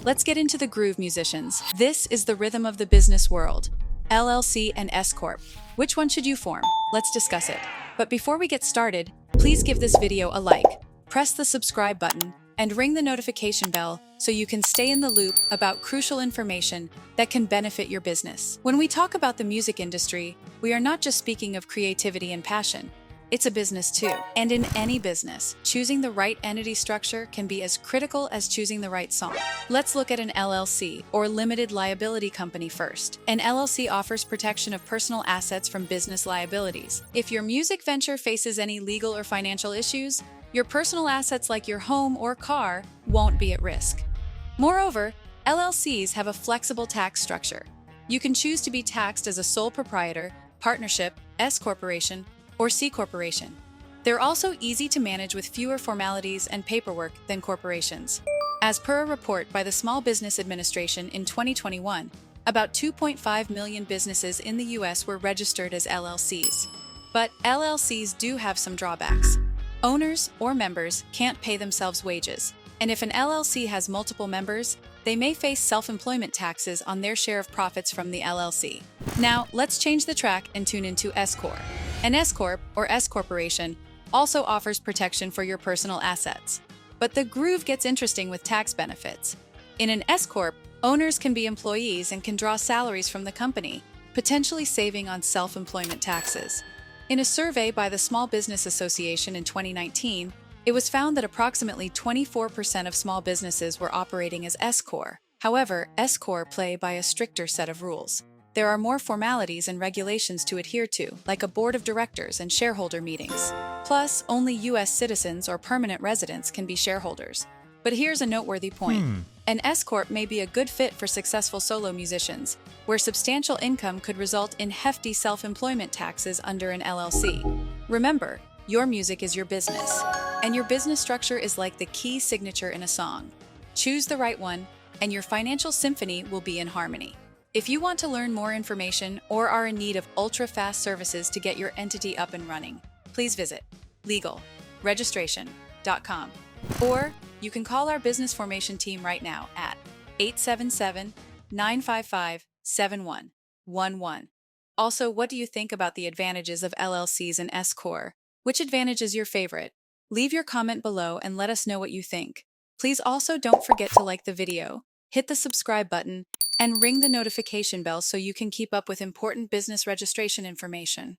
let's get into the groove, musicians. This is the rhythm of the business world. LLC and S Corp. Which one should you form? Let's discuss it. But before we get started, please give this video a like, press the subscribe button, and ring the notification bell so you can stay in the loop about crucial information that can benefit your business. When we talk about the music industry, we are not just speaking of creativity and passion. It's a business too. And in any business, choosing the right entity structure can be as critical as choosing the right song. Let's look at an LLC, or Limited Liability Company, first. An LLC offers protection of personal assets from business liabilities. If your music venture faces any legal or financial issues, your personal assets like your home or car won't be at risk. Moreover, LLCs have a flexible tax structure. You can choose to be taxed as a sole proprietor, partnership, S corporation, or C corporation. They're also easy to manage with fewer formalities and paperwork than corporations. As per a report by the Small Business Administration in 2021, about 2.5 million businesses in the US were registered as LLCs. But LLCs do have some drawbacks. Owners or members can't pay themselves wages, and if an LLC has multiple members, they may face self-employment taxes on their share of profits from the LLC. Now, let's change the track and tune into SCorp. An S Corp, or S corporation, also offers protection for your personal assets. But the groove gets interesting with tax benefits. In an S Corp, owners can be employees and can draw salaries from the company, potentially saving on self-employment taxes. In a survey by the Small Business Association in 2019, it was found that approximately 24% of small businesses were operating as S Corp. However, S Corp play by a stricter set of rules. There are more formalities and regulations to adhere to, like a board of directors and shareholder meetings. Plus, only U.S. citizens or permanent residents can be shareholders. But here's a noteworthy point. An S Corp may be a good fit for successful solo musicians, where substantial income could result in hefty self-employment taxes under an LLC. Remember, your music is your business, and your business structure is like the key signature in a song. Choose the right one, and your financial symphony will be in harmony. If you want to learn more information or are in need of ultra-fast services to get your entity up and running, please visit legalregistration.com. Or you can call our business formation team right now at 877-955-7111. Also, what do you think about the advantages of LLCs and S Corp? Which advantage is your favorite? Leave your comment below and let us know what you think. Please also don't forget to like the video, hit the subscribe button, and ring the notification bell so you can keep up with important business registration information.